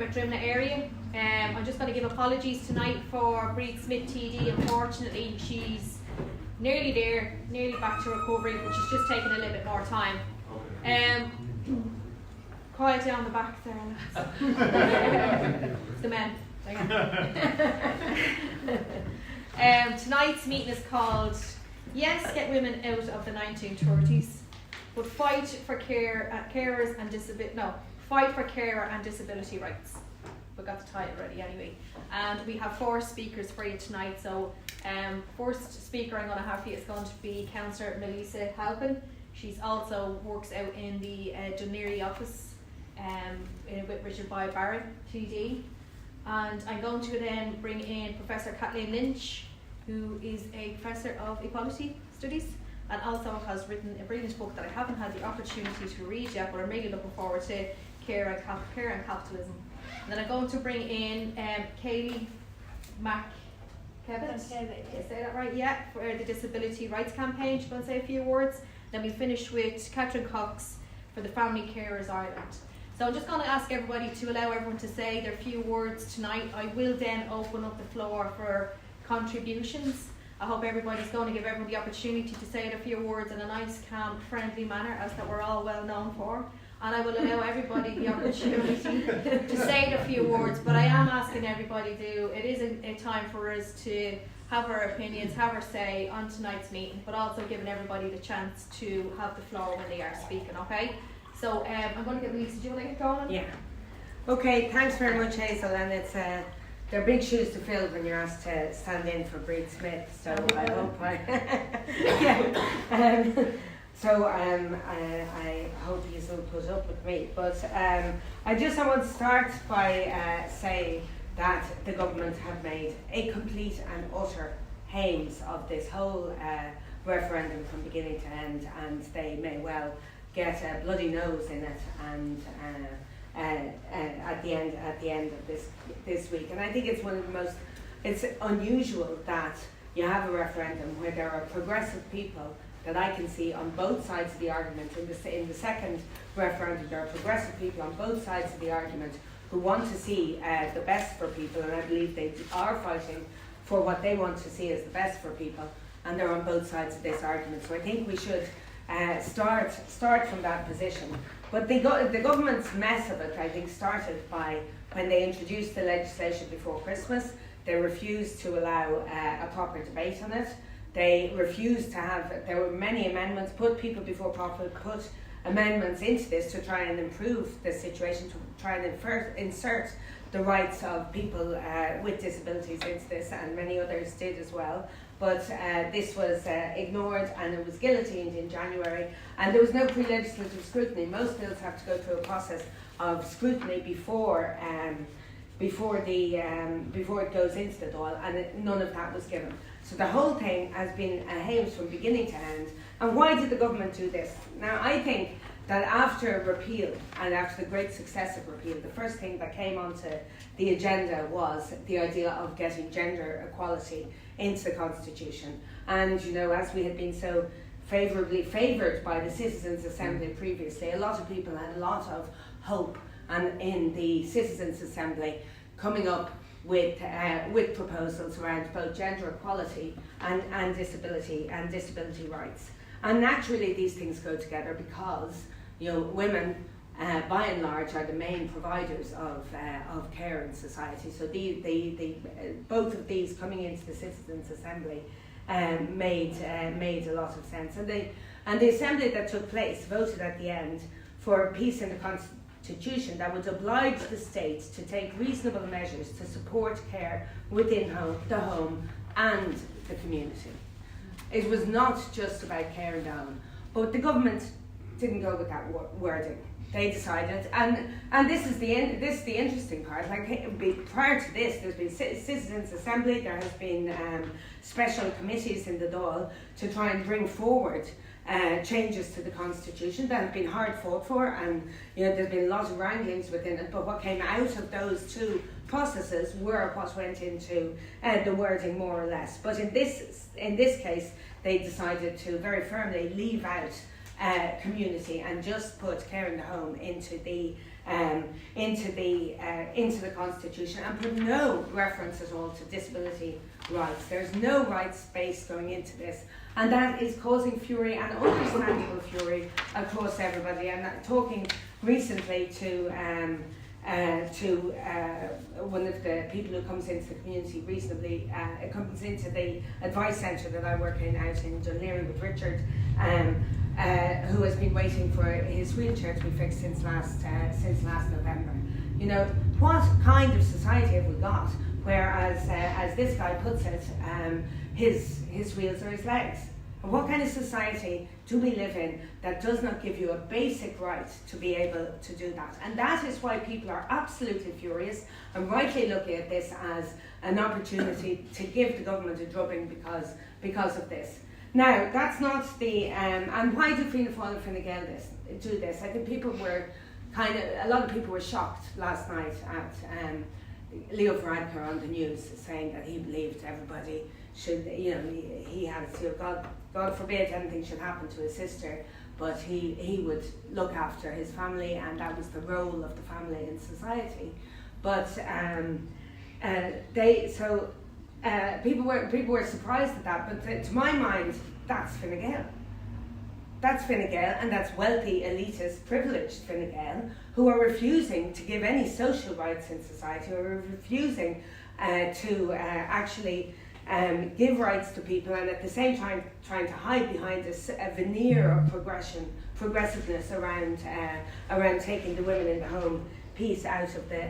Drimna area. I'm just going to give apologies tonight for Breed Smith TD. Unfortunately, she's nearly there, nearly back to recovery, but she's just taking a little bit more time. Quiet down the back there, lads. It's the men. Tonight's meeting is called Yes, Get Women Out of the 1930s, but Fight for Carers and Fight for Carer and Disability Rights. We got the title ready anyway. And we have 4 speakers for you tonight. So first speaker I'm going to have for you is going to be Councillor Melissa Halpin. She's also works out in the Dún Laoghaire office with Richard Boyd Barrett, TD. And I'm going to then bring in Professor Kathleen Lynch, who is a Professor of Equality Studies and also has written a brilliant book that I haven't had the opportunity to read yet, but I'm really looking forward to, Care and Capitalism. And then I'm going to bring in Kaylee McKevitt. Did I say that right? Yeah, for the Disability Rights Campaign. She's going to say a few words. Then we finish with Catherine Cox for the Family Carers Ireland. So I'm just going to ask everybody to allow everyone to say their few words tonight. I will then open up the floor for contributions. I hope everybody's going to give everyone the opportunity to say their few words in a nice, calm, friendly manner, as that we're all well known for. And I will allow everybody the opportunity to say the few words, but I am asking everybody it is a time for us to have our opinions, have our say on tonight's meeting, but also giving everybody the chance to have the floor when they are speaking, okay? So I'm going to get Lisa, do you want to get going? Yeah. Okay, thanks very much, Hazel, and it's they're big shoes to fill when you're asked to stand in for Breed Smith, so I hope I hope you will put up with me. But I want to start by saying that the government have made a complete and utter hames of this whole referendum from beginning to end, and they may well get a bloody nose in it and at the end of this week. And I think it's it's unusual that you have a referendum where there are progressive people that I can see on both sides of the argument. In the second referendum, there are progressive people on both sides of the argument who want to see the best for people, and I believe they are fighting for what they want to see as the best for people, and they're on both sides of this argument. So I think we should start from that position. But the government's mess of it, I think, started by when they introduced the legislation before Christmas. They refused to allow a proper debate on it. They refused to there were many amendments, put amendments into this to try and improve the situation, to try and insert the rights of people with disabilities into this, and many others did as well. But this was ignored, and it was guillotined in January, and there was no pre-legislative scrutiny. Most bills have to go through a process of scrutiny before it goes into the Dáil, and none of that was given. So the whole thing has been a hames from beginning to end. And why did the government do this? Now, I think that after repeal, and after the great success of repeal, the first thing that came onto the agenda was the idea of getting gender equality into the Constitution. And, as we had been so favourably favoured by the Citizens' Assembly previously, a lot of people had a lot of hope in the Citizens' Assembly coming up with proposals around both gender equality and disability rights. And naturally these things go together because women by and large are the main providers of care in society. So both of these coming into the Citizens' Assembly made a lot of sense. And the assembly that took place voted at the end for a piece in the Constitution that would oblige the state to take reasonable measures to support care within the home and the community. It was not just about care in the home, but the government didn't go with that wording. They decided, and this is the interesting part. Prior to this, there's been Citizens' Assembly. There has been special committees in the Dáil to try and bring forward changes to the Constitution that have been hard fought for, and there's been a lot of wranglings within it. But what came out of those two processes were what went into the wording, more or less. But in this case, they decided to very firmly leave out community and just put care in the home into the into the Constitution and put no reference at all to disability rights. There's no rights base going into this, and that is causing fury and understandable fury across everybody. And talking recently to one of the people who comes into the community reasonably, comes into the advice centre that I work in out in Dunleary with Richard, who has been waiting for his wheelchair to be fixed since last November. You know, what kind of society have we got where, as this guy puts it, his wheels are his legs? And what kind of society do we live in that does not give you a basic right to be able to do that? And that is why people are absolutely furious and rightly looking at this as an opportunity to give the government a drubbing because of this. Now, that's not the, and why did Fianna Fáil and Fine Gael do this? I think a lot of people were shocked last night at Leo Varadkar on the news saying that he believed everybody should, you know, he had, you know, God forbid anything should happen to his sister, but he would look after his family, and that was the role of the family in society. But people were surprised at that. But to my mind, that's Fine Gael. That's Fine Gael, and that's wealthy, elitist, privileged Fine Gael, who are refusing to give any social rights in society, who are refusing to actually give rights to people, and at the same time trying to hide behind a veneer of progressiveness around taking the women in the home piece out of the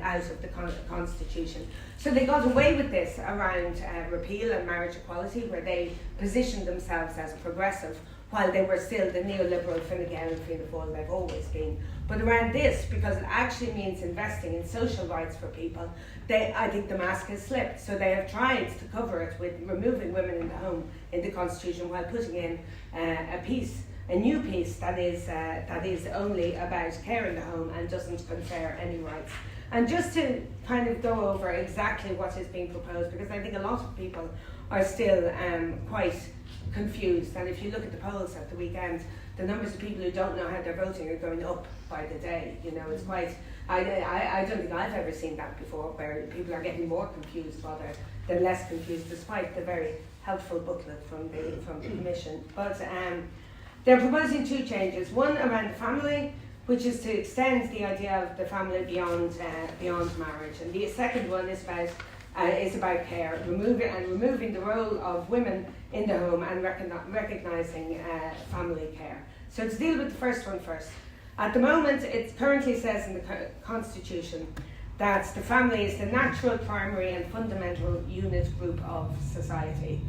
Constitution. So they got away with this around repeal and marriage equality, where they positioned themselves as progressive, while they were still the neoliberal Fine Gael and Fianna Fáil they've always been. But around this, because it actually means investing in social rights for people, I think the mask has slipped. So they have tried to cover it with removing women in the home in the Constitution, while putting in a new piece that is only about care in the home and doesn't confer any rights. And just to kind of go over exactly what is being proposed, because I think a lot of people are still quite confused. And if you look at the polls at the weekend, the numbers of people who don't know how they're voting are going up by the day. You know, it's quite, I don't think I've ever seen that before, where people are getting more confused rather than less confused, despite the very helpful booklet from the Commission. But they're proposing two changes. One around the family, which is to extend the idea of the family beyond marriage. And the second one is about care, removing the role of women in the home and recognising family care. So to deal with the first one first. At the moment, it currently says in the Constitution that the family is the natural, primary and fundamental unit group of society.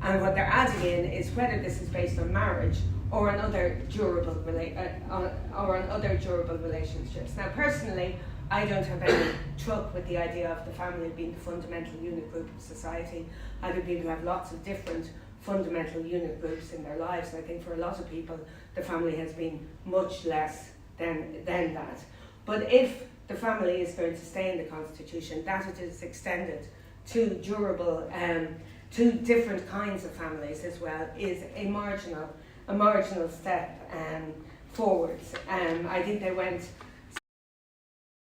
And what they're adding in is whether this is based on marriage or on other durable relationships. Now, personally, I don't have any truck with the idea of the family being the fundamental unit group of society. I think people have lots of different fundamental unit groups in their lives. And I think for a lot of people, the family has been much less than that. But if the family is going to stay in the Constitution, that it is extended to durable, to different kinds of families as well, is a marginal step forwards. I think they went